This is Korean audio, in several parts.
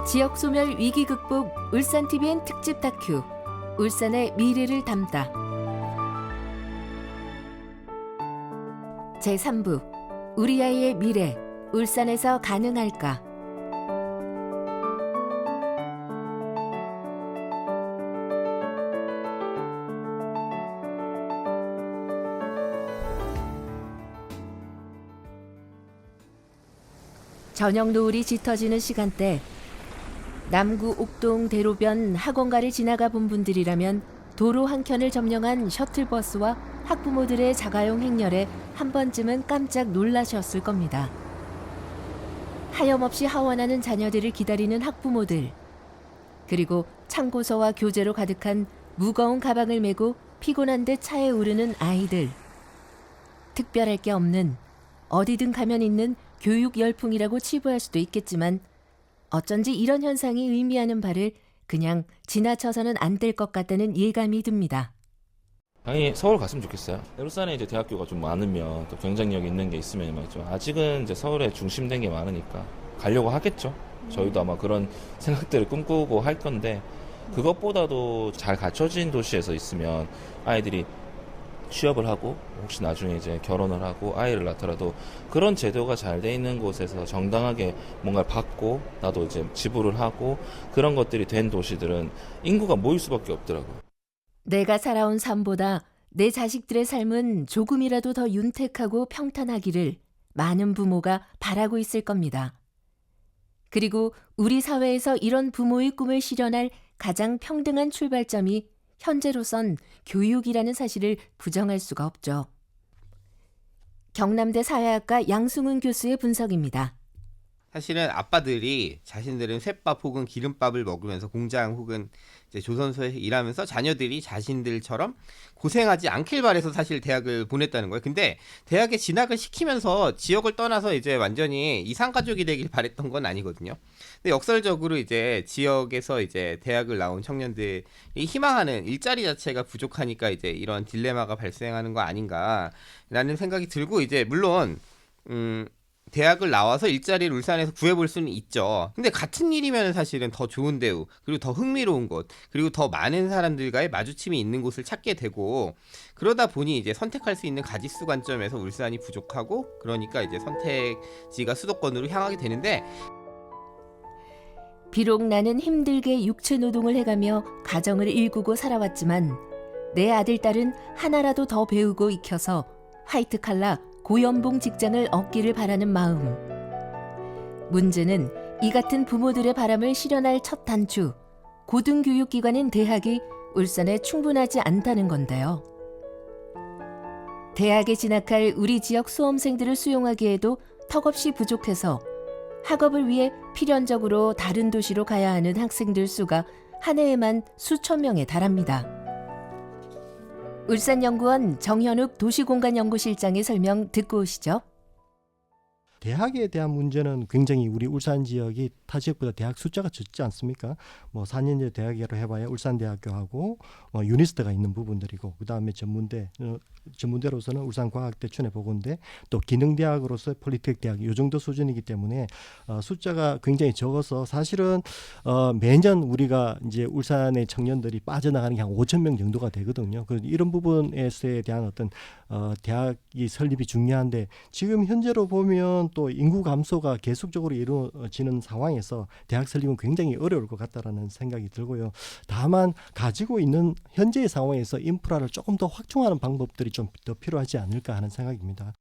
지역 소멸 위기 극복 울산 TVN 특집 다큐 울산의 미래를 담다 제3부 우리 아이의 미래 울산에서 가능할까. 저녁 노을이 짙어지는 시간대 남구 옥동 대로변 학원가를 지나가 본 분들이라면 도로 한켠을 점령한 셔틀버스와 학부모들의 자가용 행렬에 한 번쯤은 깜짝 놀라셨을 겁니다. 하염없이 하원하는 자녀들을 기다리는 학부모들, 그리고 참고서와 교재로 가득한 무거운 가방을 메고 피곤한 데 차에 오르는 아이들. 특별할 게 없는, 어디든 가면 있는 교육 열풍이라고 치부할 수도 있겠지만 어쩐지 이런 현상이 의미하는 바를 그냥 지나쳐서는 안 될 것 같다는 예감이 듭니다. 당연히 서울 갔으면 좋겠어요. 울산에 이제 대학교가 좀 많으면 또 경쟁력 있는 게 있으면 말이죠. 아직은 이제 서울에 중심된 게 많으니까 가려고 하겠죠. 저희도 아마 그런 생각들을 꿈꾸고 할 건데 그것보다도 잘 갖춰진 도시에서 있으면 아이들이 취업을 하고 혹시 나중에 이제 결혼을 하고 아이를 낳더라도 그런 제도가 잘 돼 있는 곳에서 정당하게 뭔가를 받고 나도 이제 지불을 하고 그런 것들이 된 도시들은 인구가 모일 수밖에 없더라고요. 내가 살아온 삶보다 내 자식들의 삶은 조금이라도 더 윤택하고 평탄하기를 많은 부모가 바라고 있을 겁니다. 그리고 우리 사회에서 이런 부모의 꿈을 실현할 가장 평등한 출발점이 현재로선 교육이라는 사실을 부정할 수가 없죠. 경남대 사회학과 양승훈 교수의 분석입니다. 사실은 아빠들이 자신들은 쇳밥 혹은 기름밥을 먹으면서 공장 혹은 이제 조선소에서 일하면서 자녀들이 자신들처럼 고생하지 않길 바래서 사실 대학을 보냈다는 거예요. 근데 대학에 진학을 시키면서 지역을 떠나서 이제 완전히 이상가족이 되길 바랬던 건 아니거든요. 근데 역설적으로 이제 지역에서 이제 대학을 나온 청년들이 희망하는 일자리 자체가 부족하니까 이제 이런 딜레마가 발생하는 거 아닌가라는 생각이 들고, 이제 물론 대학을 나와서 일자리를 울산에서 구해볼 수는 있죠. 근데 같은 일이면 사실은 더 좋은 대우, 그리고 더 흥미로운 곳, 그리고 더 많은 사람들과의 마주침이 있는 곳을 찾게 되고, 그러다 보니 이제 선택할 수 있는 가짓수 관점에서 울산이 부족하고, 그러니까 이제 선택지가 수도권으로 향하게 되는데, 비록 나는 힘들게 육체 노동을 해가며 가정을 일구고 살아왔지만 내 아들, 딸은 하나라도 더 배우고 익혀서 화이트 칼라 고연봉 직장을 얻기를 바라는 마음. 문제는 이 같은 부모들의 바람을 실현할 첫 단추, 고등교육기관인 대학이 울산에 충분하지 않다는 건데요. 대학에 진학할 우리 지역 수험생들을 수용하기에도 턱없이 부족해서 학업을 위해 필연적으로 다른 도시로 가야 하는 학생들 수가 한 해에만 수천 명에 달합니다. 울산연구원 정현욱 도시공간연구실장의 설명 듣고 오시죠. 대학에 대한 문제는 굉장히 우리 울산 지역이 타 지역보다 대학 숫자가 적지 않습니까? 뭐 4년제 대학으로 해봐야 울산대학교하고 유니스트가 있는 부분들이고, 그 다음에 전문대로서는 울산과학대 춘해보건대, 또 기능대학으로서 폴리텍대학, 이 정도 수준이기 때문에 숫자가 굉장히 적어서 사실은 매년 우리가 이제 울산의 청년들이 빠져나가는 게 한 5천 명 정도가 되거든요. 이런 부분에 대한 어떤 대학이 설립이 중요한데, 지금 현재로 보면 또 인구 감소가 계속적으로 이루어지는 상황에서 대학 설립은 굉장히 어려울 것 같다라는 생각이 들고요. 다만 가지고 있는 현재의 상황에서 인프라를 조금 더 확충하는 방법들이 좀 더 필요하지 않을까 하는 생각입니다.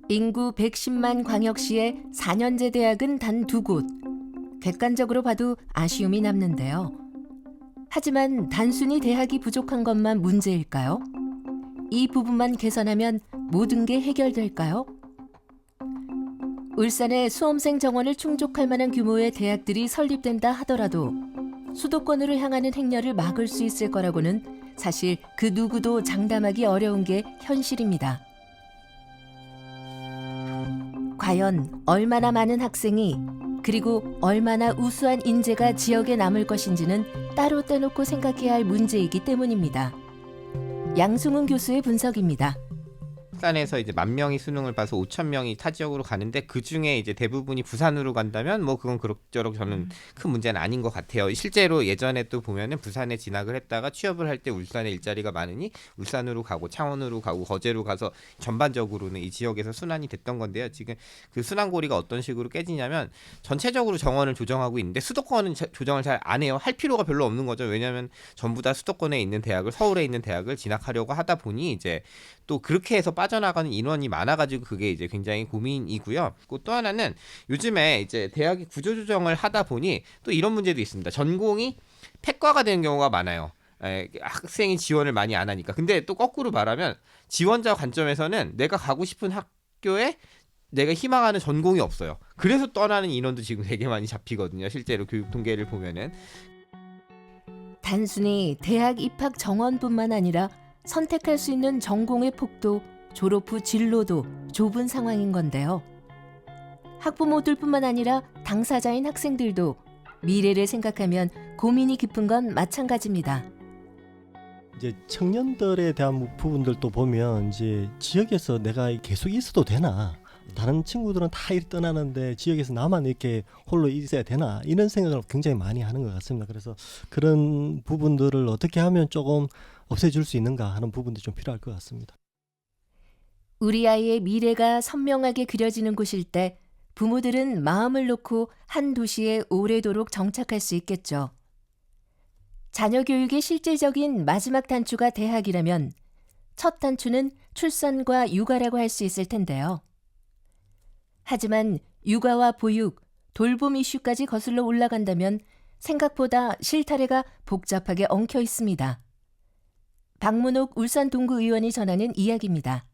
인구 110만 광역시에 4년제 대학은 단 2곳. 객관적으로 봐도 아쉬움이 남는데요. 하지만 단순히 대학이 부족한 것만 문제일까요? 이 부분만 개선하면 모든 게 해결될까요? 울산의 수험생 정원을 충족할 만한 규모의 대학들이 설립된다 하더라도 수도권으로 향하는 행렬을 막을 수 있을 거라고는 사실 그 누구도 장담하기 어려운 게 현실입니다. 과연 얼마나 많은 학생이, 그리고 얼마나 우수한 인재가 지역에 남을 것인지는 따로 떼놓고 생각해야 할 문제이기 때문입니다. 양승훈 교수의 분석입니다. 울산에서 이제 10,000명이 수능을 봐서 5,000명이 타 지역으로 가는데 그 중에 이제 대부분이 부산으로 간다면 뭐 그건 그럭저럭 저는 큰 문제는 아닌 것 같아요. 실제로 예전에 또 보면은 부산에 진학을 했다가 취업을 할 때 울산에 일자리가 많으니 울산으로 가고 창원으로 가고 거제로 가서 전반적으로는 이 지역에서 순환이 됐던 건데요. 지금 그 순환고리가 어떤 식으로 깨지냐면 전체적으로 정원을 조정하고 있는데 수도권은 조정을 잘 안 해요. 할 필요가 별로 없는 거죠. 왜냐하면 전부 다 수도권에 있는 대학을 서울에 있는 대학을 진학하려고 하다 보니 이제 또 그렇게 해서 빠져나가는 인원이 많아가지고 그게 이제 굉장히 고민이고요. 또 하나는 요즘에 이제 대학이 구조조정을 하다 보니 또 이런 문제도 있습니다. 전공이 폐과가 되는 경우가 많아요. 학생이 지원을 많이 안 하니까. 근데 또 거꾸로 말하면 지원자 관점에서는 내가 가고 싶은 학교에 내가 희망하는 전공이 없어요. 그래서 떠나는 인원도 지금 되게 많이 잡히거든요. 실제로 교육 통계를 보면은. 단순히 대학 입학 정원뿐만 아니라 선택할 수 있는 전공의 폭도 졸업 후 진로도 좁은 상황인 건데요. 학부모들뿐만 아니라 당사자인 학생들도 미래를 생각하면 고민이 깊은 건 마찬가지입니다. 이제 청년들에 대한 부분들도 보면 이제 지역에서 내가 계속 있어도 되나? 다른 친구들은 다 이렇게 떠나는데 지역에서 나만 이렇게 홀로 있어야 되나? 이런 생각을 굉장히 많이 하는 것 같습니다. 그래서 그런 부분들을 어떻게 하면 조금 없애줄 수 있는가 하는 부분도 좀 필요할 것 같습니다. 우리 아이의 미래가 선명하게 그려지는 곳일 때 부모들은 마음을 놓고 한 도시에 오래도록 정착할 수 있겠죠. 자녀 교육의 실질적인 마지막 단추가 대학이라면 첫 단추는 출산과 육아라고 할 수 있을 텐데요. 하지만 육아와 보육, 돌봄 이슈까지 거슬러 올라간다면 생각보다 실타래가 복잡하게 엉켜 있습니다. 박문옥 울산 동구 의원이 전하는 이야기입니다.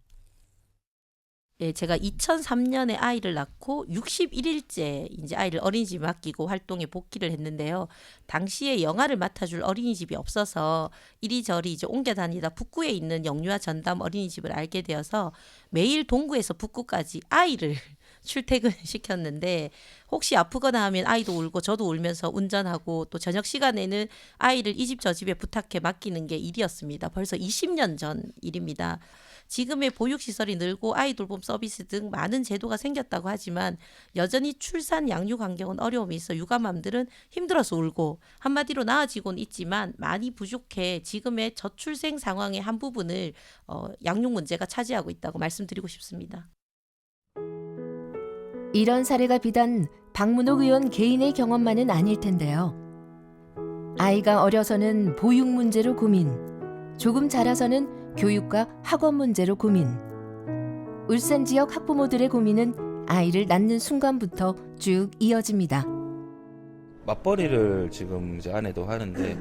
예, 제가 2003년에 아이를 낳고 61일째 이제 아이를 어린이집에 맡기고 활동에 복귀를 했는데요. 당시에 영아를 맡아줄 어린이집이 없어서 이리저리 이제 옮겨 다니다 북구에 있는 영유아 전담 어린이집을 알게 되어서 매일 동구에서 북구까지 아이를 출퇴근시켰는데 혹시 아프거나 하면 아이도 울고 저도 울면서 운전하고 또 저녁 시간에는 아이를 이 집 저 집에 부탁해 맡기는 게 일이었습니다. 벌써 20년 전 일입니다. 지금의 보육시설이 늘고 아이 돌봄 서비스 등 많은 제도가 생겼다고 하지만 여전히 출산 양육 환경은 어려움이 있어 육아맘들은 힘들어서 울고 한마디로 나아지고는 있지만 많이 부족해 지금의 저출생 상황의 한 부분을 양육 문제가 차지하고 있다고 말씀드리고 싶습니다. 이런 사례가 비단 박문옥 의원 개인의 경험만은 아닐 텐데요. 아이가 어려서는 보육 문제로 고민, 조금 자라서는 교육과 학원 문제로 고민. 울산 지역 학부모들의 고민은 아이를 낳는 순간부터 쭉 이어집니다. 맞벌이를 지금 이제 아내도 하는데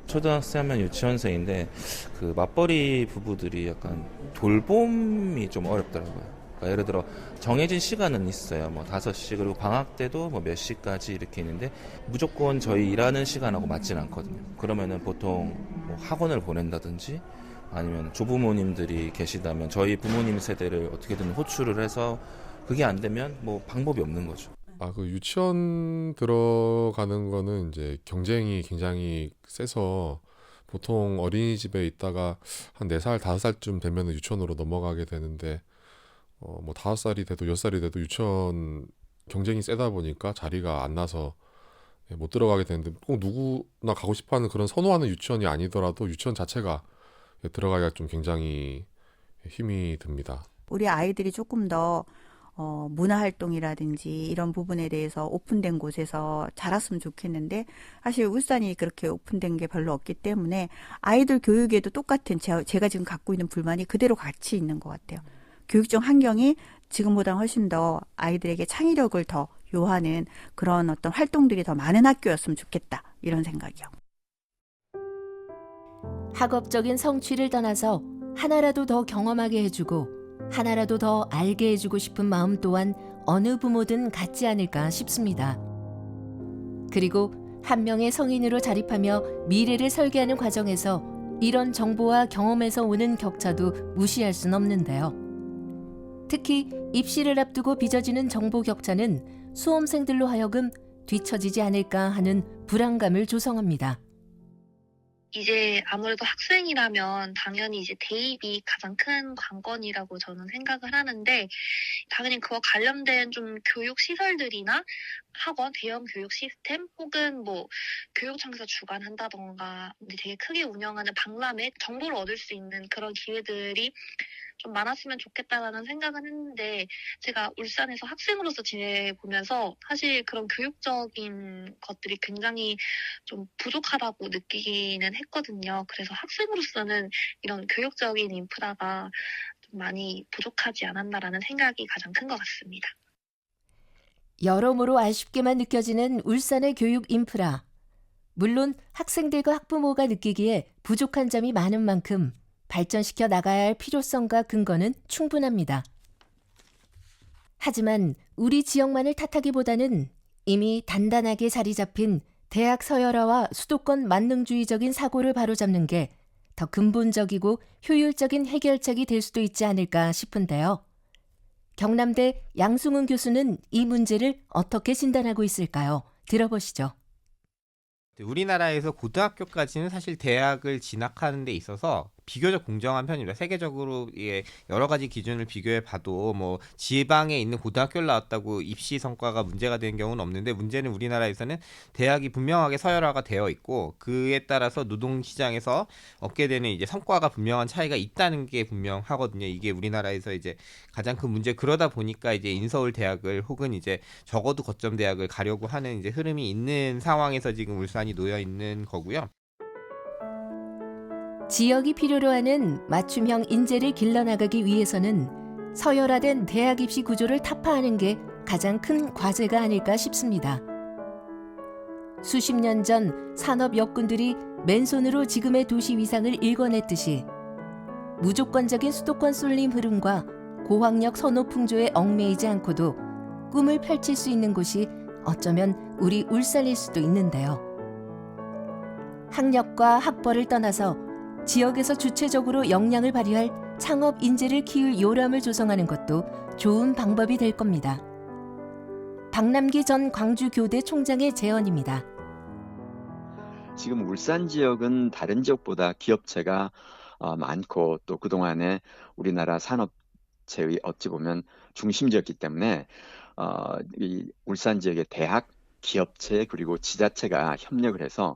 초등학생이면 유치원생인데 그 맞벌이 부부들이 약간 돌봄이 좀 어렵더라고요. 그러니까 예를 들어 정해진 시간은 있어요. 뭐 5시 그리고 방학 때도 뭐 몇 시까지 이렇게 있는데 무조건 저희 일하는 시간하고 맞지는 않거든요. 그러면은 보통 뭐 학원을 보낸다든지 아니면 조부모님들이 계시다면 저희 부모님 세대를 어떻게든 호출을 해서 그게 안 되면 뭐 방법이 없는 거죠. 그 유치원 들어가는 거는 이제 경쟁이 굉장히 세서 보통 어린이집에 있다가 한 4살, 5살쯤 되면 유치원으로 넘어가게 되는데 뭐 5살이 돼도 10살이 돼도 유치원 경쟁이 세다 보니까 자리가 안 나서 못 들어가게 되는데 꼭 누구나 가고 싶어하는 그런 선호하는 유치원이 아니더라도 유치원 자체가 들어가기가 좀 굉장히 힘이 듭니다. 우리 아이들이 조금 더 문화활동이라든지 이런 부분에 대해서 오픈된 곳에서 자랐으면 좋겠는데 사실 울산이 그렇게 오픈된 게 별로 없기 때문에 아이들 교육에도 똑같은 제가 지금 갖고 있는 불만이 그대로 같이 있는 것 같아요. 교육적 환경이 지금보다 훨씬 더 아이들에게 창의력을 더 요하는 그런 어떤 활동들이 더 많은 학교였으면 좋겠다 이런 생각이요. 학업적인 성취를 떠나서 하나라도 더 경험하게 해주고 하나라도 더 알게 해주고 싶은 마음 또한 어느 부모든 갖지 않을까 싶습니다. 그리고 한 명의 성인으로 자립하며 미래를 설계하는 과정에서 이런 정보와 경험에서 오는 격차도 무시할 순 없는데요. 특히 입시를 앞두고 빚어지는 정보 격차는 수험생들로 하여금 뒤처지지 않을까 하는 불안감을 조성합니다. 이제 아무래도 학생이라면 당연히 이제 대입이 가장 큰 관건이라고 저는 생각을 하는데, 당연히 그와 관련된 좀 교육 시설들이나 학원, 대형 교육 시스템, 혹은 뭐 교육청에서 주관한다던가 되게 크게 운영하는 박람회, 정보를 얻을 수 있는 그런 기회들이 좀 많았으면 좋겠다라는 생각은 했는데, 제가 울산에서 학생으로서 지내보면서 사실 그런 교육적인 것들이 굉장히 좀 부족하다고 느끼기는 했거든요. 그래서 학생으로서는 이런 교육적인 인프라가 좀 많이 부족하지 않았나라는 생각이 가장 큰 것 같습니다. 여러모로 아쉽게만 느껴지는 울산의 교육 인프라. 물론 학생들과 학부모가 느끼기에 부족한 점이 많은 만큼 발전시켜 나가야 할 필요성과 근거는 충분합니다. 하지만 우리 지역만을 탓하기보다는 이미 단단하게 자리 잡힌 대학 서열화와 수도권 만능주의적인 사고를 바로잡는 게 더 근본적이고 효율적인 해결책이 될 수도 있지 않을까 싶은데요. 경남대 양승훈 교수는 이 문제를 어떻게 진단하고 있을까요? 들어보시죠. 우리나라에서 고등학교까지는 사실 대학을 진학하는 데 있어서 비교적 공정한 편입니다. 세계적으로 여러 가지 기준을 비교해 봐도 뭐 지방에 있는 고등학교를 나왔다고 입시 성과가 문제가 되는 경우는 없는데, 문제는 우리나라에서는 대학이 분명하게 서열화가 되어 있고 그에 따라서 노동시장에서 얻게 되는 이제 성과가 분명한 차이가 있다는 게 분명하거든요. 이게 우리나라에서 이제 가장 큰 문제. 그러다 보니까 이제 인서울 대학을 혹은 이제 적어도 거점 대학을 가려고 하는 이제 흐름이 있는 상황에서 지금 울산이 놓여 있는 거고요. 지역이 필요로 하는 맞춤형 인재를 길러나가기 위해서는 서열화된 대학 입시 구조를 타파하는 게 가장 큰 과제가 아닐까 싶습니다. 수십 년 전 산업 역군들이 맨손으로 지금의 도시 위상을 일궈냈듯이 무조건적인 수도권 쏠림 흐름과 고학력 선호 풍조에 얽매이지 않고도 꿈을 펼칠 수 있는 곳이 어쩌면 우리 울산일 수도 있는데요. 학력과 학벌을 떠나서 지역에서 주체적으로 역량을 발휘할 창업 인재를 키울 요람을 조성하는 것도 좋은 방법이 될 겁니다. 박남기 전 광주교대 총장의 제언입니다. 지금 울산 지역은 다른 지역보다 기업체가 많고 또 그동안에 우리나라 산업체의 어찌 보면 중심지였기 때문에 이 울산 지역의 대학, 기업체 그리고 지자체가 협력을 해서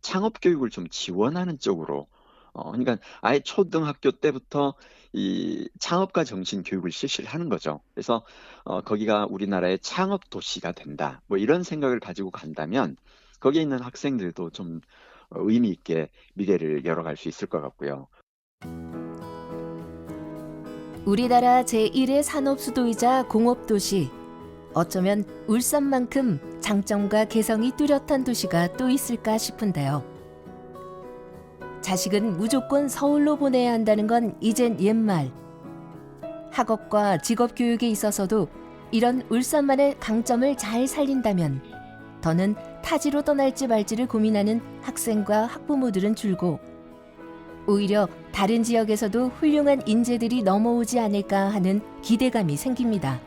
창업 교육을 좀 지원하는 쪽으로 그러니까 아예 초등학교 때부터 이 창업가 정신 교육을 실시를 하는 거죠. 그래서 거기가 우리나라의 창업 도시가 된다. 뭐 이런 생각을 가지고 간다면 거기에 있는 학생들도 좀 의미 있게 미래를 열어갈 수 있을 것 같고요. 우리나라 제1의 산업 수도이자 공업 도시. 어쩌면 울산만큼 장점과 개성이 뚜렷한 도시가 또 있을까 싶은데요. 자식은 무조건 서울로 보내야 한다는 건 이젠 옛말. 학업과 직업 교육에 있어서도 이런 울산만의 강점을 잘 살린다면 더는 타지로 떠날지 말지를 고민하는 학생과 학부모들은 줄고 오히려 다른 지역에서도 훌륭한 인재들이 넘어오지 않을까 하는 기대감이 생깁니다.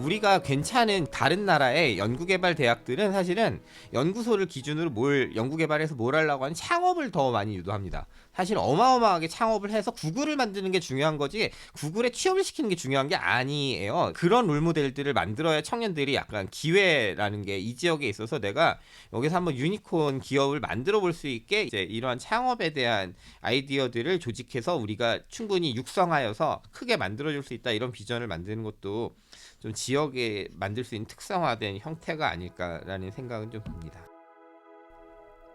우리가 괜찮은 다른 나라의 연구개발 대학들은 사실은 연구소를 기준으로 연구개발해서 뭘 하려고 하는 창업을 더 많이 유도합니다. 사실 어마어마하게 창업을 해서 구글을 만드는 게 중요한 거지 구글에 취업을 시키는 게 중요한 게 아니에요. 그런 롤모델들을 만들어야 청년들이 약간 기회라는 게 이 지역에 있어서 내가 여기서 한번 유니콘 기업을 만들어 볼 수 있게 이제 이러한 창업에 대한 아이디어들을 조직해서 우리가 충분히 육성하여서 크게 만들어줄 수 있다, 이런 비전을 만드는 것도 좀 지역에 만들 수 있는 특성화된 형태가 아닐까라는 생각은 좀 듭니다.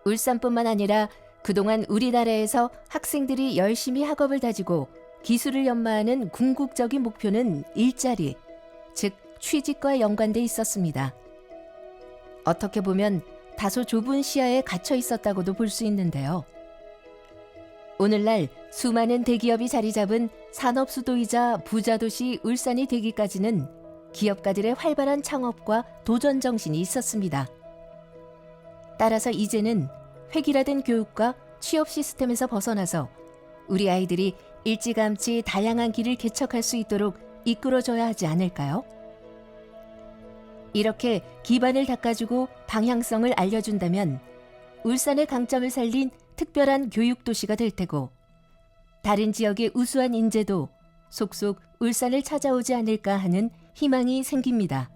울산뿐만 아니라 그동안 우리나라에서 학생들이 열심히 학업을 다지고 기술을 연마하는 궁극적인 목표는 일자리, 즉 취직과 연관돼 있었습니다. 어떻게 보면 다소 좁은 시야에 갇혀 있었다고도 볼 수 있는데요. 오늘날 수많은 대기업이 자리 잡은 산업 수도이자 부자 도시 울산이 되기까지는 기업가들의 활발한 창업과 도전 정신이 있었습니다. 따라서 이제는 획일화된 교육과 취업 시스템에서 벗어나서 우리 아이들이 일찌감치 다양한 길을 개척할 수 있도록 이끌어줘야 하지 않을까요? 이렇게 기반을 닦아주고 방향성을 알려준다면 울산의 강점을 살린 특별한 교육 도시가 될 테고 다른 지역의 우수한 인재도 속속 울산을 찾아오지 않을까 하는 희망이 생깁니다.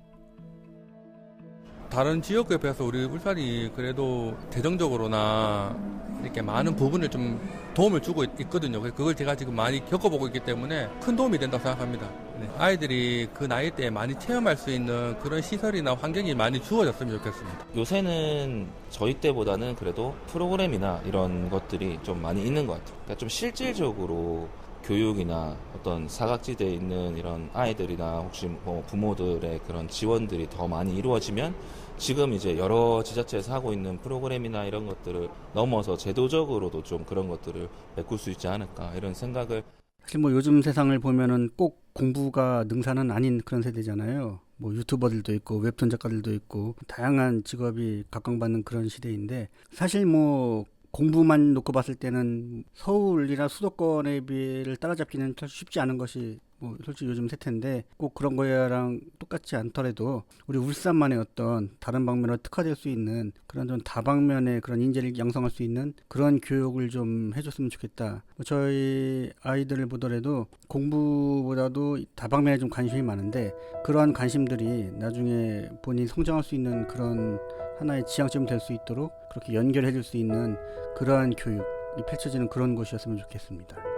다른 지역에 비해서 우리 울산이 그래도 재정적으로나 이렇게 많은 부분을 좀 도움을 주고 있거든요. 그걸 제가 지금 많이 겪어보고 있기 때문에 큰 도움이 된다고 생각합니다. 네. 아이들이 그 나이 때에 많이 체험할 수 있는 그런 시설이나 환경이 많이 주어졌으면 좋겠습니다. 요새는 저희 때보다는 그래도 프로그램이나 이런 것들이 좀 많이 있는 것 같아요. 그러니까 좀 실질적으로 교육이나 어떤 사각지대에 있는 이런 아이들이나 혹시 뭐 부모들의 그런 지원들이 더 많이 이루어지면 지금 이제 여러 지자체에서 하고 있는 프로그램이나 이런 것들을 넘어서 제도적으로도 좀 그런 것들을 메꿀 수 있지 않을까 이런 생각을. 사실 뭐 요즘 세상을 보면은 꼭 공부가 능사는 아닌 그런 세대잖아요. 뭐 유튜버들도 있고 웹툰 작가들도 있고 다양한 직업이 각광받는 그런 시대인데 사실 뭐 공부만 놓고 봤을 때는 서울이나 수도권에 비를 따라잡기는 사실 쉽지 않은 것이 뭐 솔직히 요즘 세태인데 꼭 그런 거랑 똑같지 않더라도 우리 울산만의 어떤 다른 방면으로 특화될 수 있는 그런 좀 다방면의 그런 인재를 양성할 수 있는 그런 교육을 좀 해줬으면 좋겠다. 저희 아이들을 보더라도 공부보다도 다방면에 좀 관심이 많은데 그러한 관심들이 나중에 본인이 성장할 수 있는 그런 하나의 지향점이 될 수 있도록 그렇게 연결해 줄 수 있는 그러한 교육이 펼쳐지는 그런 곳이었으면 좋겠습니다.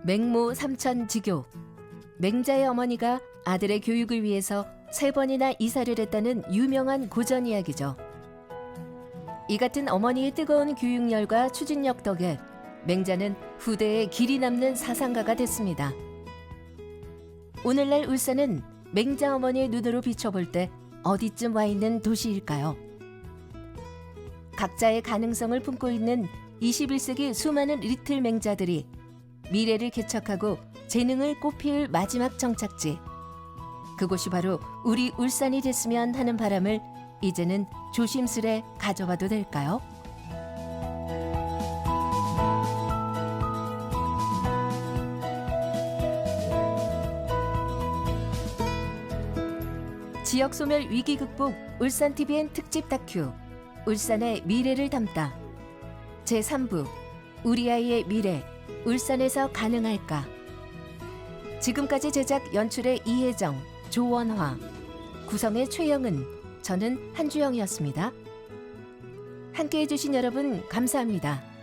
맹모 삼천지교. 맹자의 어머니가 아들의 교육을 위해서 3번이나 이사를 했다는 유명한 고전 이야기죠. 이 같은 어머니의 뜨거운 교육열과 추진력 덕에 맹자는 후대에 길이 남는 사상가가 됐습니다. 오늘날 울산은 맹자 어머니의 눈으로 비춰볼 때 어디쯤 와 있는 도시일까요? 각자의 가능성을 품고 있는 21세기 수많은 리틀 맹자들이 미래를 개척하고 재능을 꽃피울 마지막 정착지. 그곳이 바로 우리 울산이 됐으면 하는 바람을 이제는 조심스레 가져봐도 될까요? 지역 소멸 위기 극복 울산TVN 특집 다큐 울산의 미래를 담다 제3부 우리 아이의 미래 울산에서 가능할까. 지금까지 제작 연출의 이혜정, 조원화, 구성의 최영은, 저는 한주영이었습니다. 함께해 주신 여러분 감사합니다.